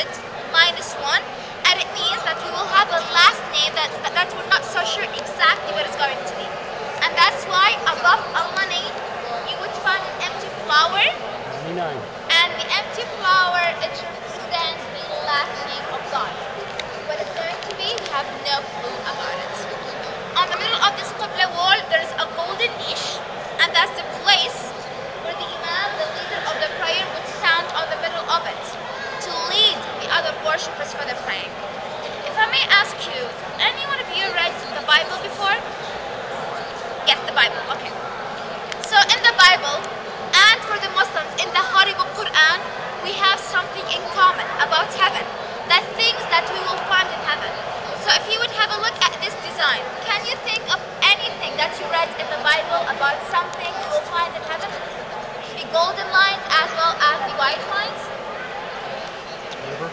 100 minus 1, and it means that we will have a last name that we're not so sure exactly what it's going to be. And that's why above Allah name, you would find an empty flower. 99. And the empty flower, it represents the last name of God. What it's going to be, we have no clue about it. On the middle of this Qibla wall, there is a golden niche, and that's the place where the Imam, the leader of the prayer, would stand on the middle of it to lead the other worshippers for the praying. If I may ask you, any one of you read the Bible before? Yes, the Bible, okay. So in the Bible, and for the Muslims, in the Holy Book Quran, we have something in common about heaven, the things that we will find in heaven. So if you would have a look at this design, can you think of anything that you read in the Bible about something you will find in heaven? The golden lines as well as the white lines? River.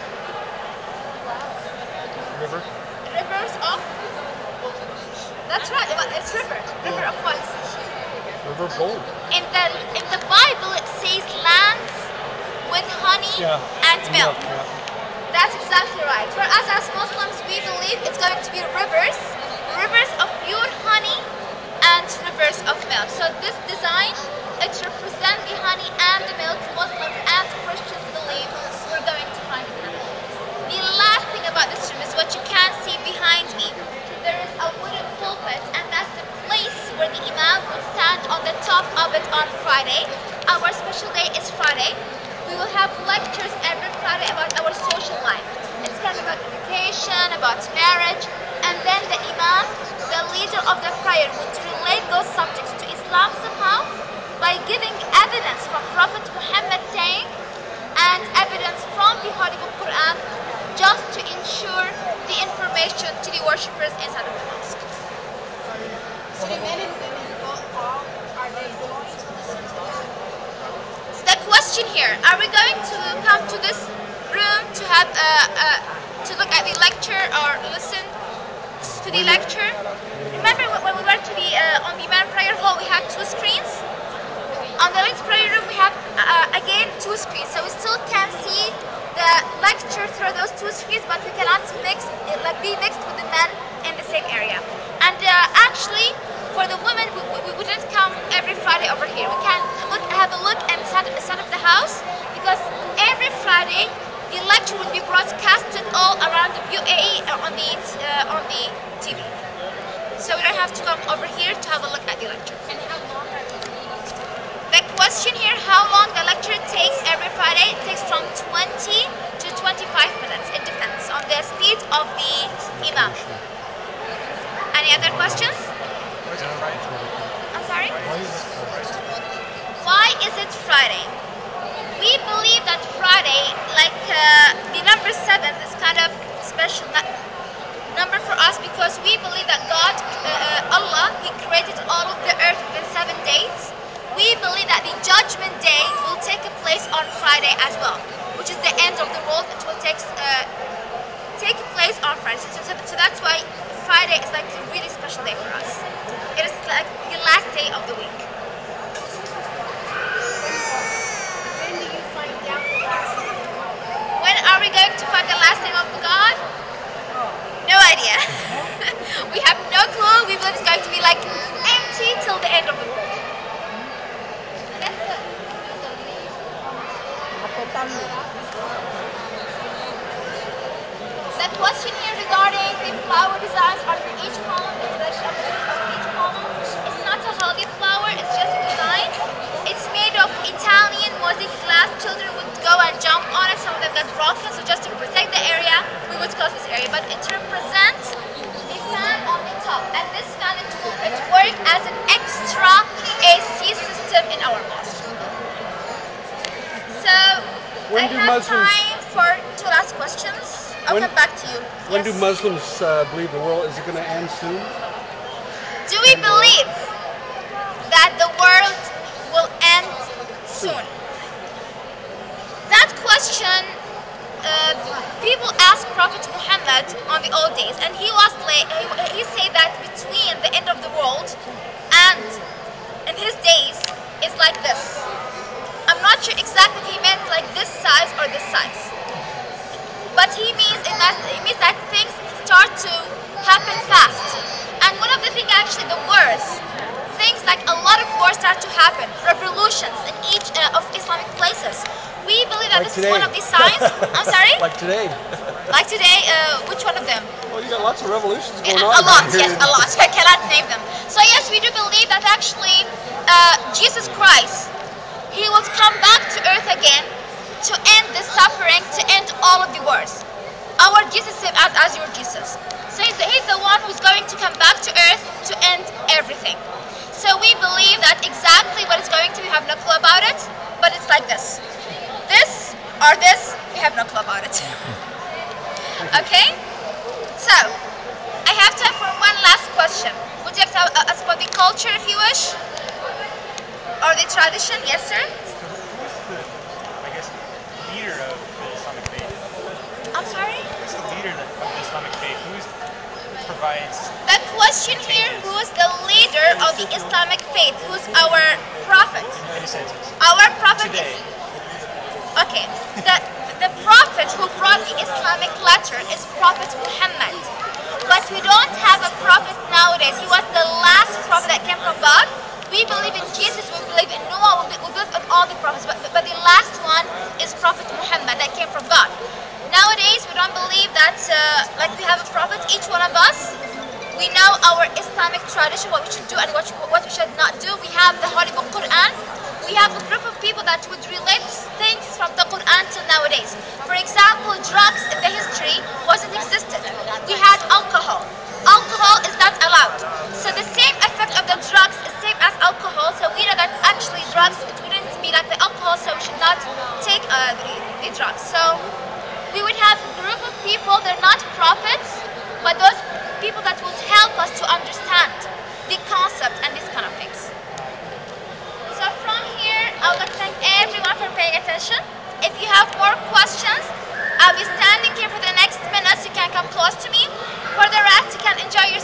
River. Rivers of? That's right, it's river. River of what? River of gold. In the Bible, it says lands with honey and milk. Yeah. That's exactly right. For us as Muslims, we believe it's going to be rivers of pure honey and rivers of milk. So this design, it represents the honey and the milk Muslims and Christians believe we're going to find in heaven. The last thing about this room is what you can see behind me. There is a wooden pulpit, and that's the place where the Imam will stand on the top of it on Friday. Our special day is Friday. We will have lectures every Friday about our social life. It's kind of about education, about marriage, and then the Imam, the leader of the prayer, would relate those subjects to Islam somehow by giving evidence from Prophet Muhammad saying and evidence from the Holy Book Quran just to ensure the information to the worshippers inside of the mosque. So the men and women both are they going to listen to that? So the question here, are we going to come to this room to have to look at the lecture or listen to the lecture? Remember when we went to the on the main prayer hall, we had 2 screens. On the ladies' prayer room, we have again 2 screens, so we still can see the lecture through those 2 screens, but we cannot be mixed with the men in the same area. And actually, for the women, we wouldn't come every Friday over here. We can have a look inside of the house, because every Friday the lecture will be broadcasted all around the UAE on the TV. So we don't have to come over here to have a look at the lecture. And how long are they? The question here, how long the lecture takes every Friday? It takes from 20 to 25 minutes. It depends on the speed of the Imam. Any other questions? I'm sorry? Why is it Friday? We believe that Friday, like the number 7, is kind of special number for us, because we believe that God, Allah, He created all of the earth within 7 days. We believe that the judgment day will take place on Friday as well, which is the end of the world. It will take place on Friday. So that's why Friday is like a really special day for us. It is like the last day of the week. When do you find out the last name of God? When are we going to find the last name of God? No idea. We have no clue. We believe it's going to be like empty till the end of the world. The question here regarding the flower designs on each column, the selection of each column, it's not a healthy flower, it's just a design. It's made of Italian mosaic glass. Children would go and jump on it, some of them got broken, so just to protect the area, we would close this area. But it represents the fan on the top, and this fan, it works as an extra AC system in our mosque. So, When I do have Muslims- time for 2 last questions. I'll When- come back to you. When Yes. do Muslims believe the world is going to end soon? Do we believe that the world will end soon? That question, people asked Prophet Muhammad on the old days, and he said that between the end of the world and in his days is like this. I'm not sure exactly if he meant like this size or this size. believe that Like this is one today. of these signs. I'm sorry? Like today. Like today, which one of them? Well, you got lots of revolutions Yeah, going on. a lot, here. yes, a lot. I cannot name them. So yes, we do believe that actually Jesus Christ, he will come back to earth again to end the suffering, to end all of the wars. Our Jesus is as your Jesus. So he's the one who's going to come back to earth to end everything. So we believe that exactly what it's going to be, we have no clue about it, but it's like this. This or this, we have no clue about it. Okay? So, I have time for one last question. Would you like to ask about the culture if you wish? Or the tradition? Yes, sir? I guess, leader of the Islamic faith? I'm sorry? Who's the leader of the Islamic faith? Who provides? The question here, who is the leader of the Islamic faith? Who's our prophet? In a sense, Our prophet today. Okay, the prophet who brought the Islamic letter is Prophet Muhammad. But we don't have a prophet nowadays. He was the last prophet that came from God. We believe in Jesus, we believe in Noah, we believe in all the prophets. But the last one is Prophet Muhammad that came from God. Nowadays, we don't believe that like we have a prophet, each one of us. We know our Islamic tradition, what we should do and what we should not do. We have the Holy Book Quran. We have a group of people that would relate things from the Quran till nowadays. For example, drugs in the history wasn't existed. We had alcohol. Alcohol is not allowed. So the same effect of the drugs is same as alcohol. So we know that actually drugs, it wouldn't be like the alcohol, so we should not take the drugs. So we would have a group of people, they're not prophets, but those people that would help us to understand the concept and these kind of things. So from here, I would like to thank everyone for paying attention. If you have more questions, I'll be standing here for the next minutes. You can come close to me. For the rest, you can enjoy your